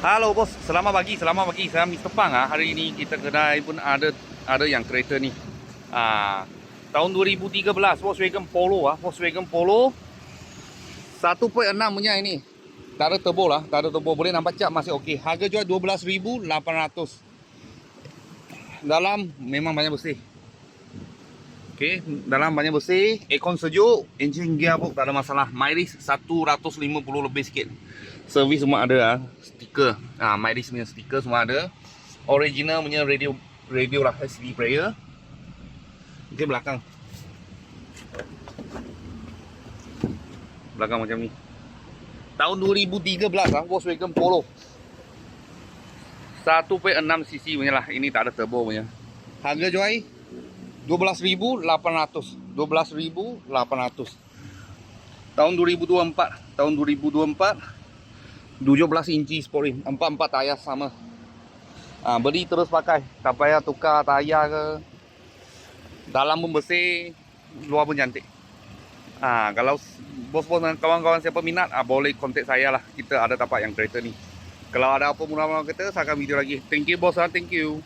Halo bos, selamat pagi, selamat pagi. Saya Mr. Pang ah. Hari ini kita kedai pun ada yang kereta ni. Tahun 2013 Volkswagen Polo ah, Volkswagen Polo 1.6 punya ini. Tak ada turbo lah, tak ada turbo. Boleh nampak cap masih okey. Harga jual 12,800. Dalam memang banyak bersih. Okey, dalam banyak bersih, aircon sejuk, engine gearbox tak ada masalah. Mileage 150 lebih sikit. Servis semua ada ah, stiker. Mileage punya stiker semua ada. Original punya radio lah, CD player. Okey, belakang. Belakang macam ni. Tahun 2013 ah, Volkswagen Polo. 1.6 cc punya lah. Ini tak ada turbo punya. Harga jual 12,800. 12,800. Tahun 2024. Tahun 2024. 17 inci sport rim. 4 tayar sama. Beli terus pakai. Tak payah tukar tayar ke. Dalam pun bersih, luar pun cantik. Kalau bos-bos dan kawan-kawan siapa minat, boleh kontak saya lah. Kita ada tapak yang kereta ni. Kalau ada apa murah-murah kereta, saya akan video lagi. Thank you bos, thank you.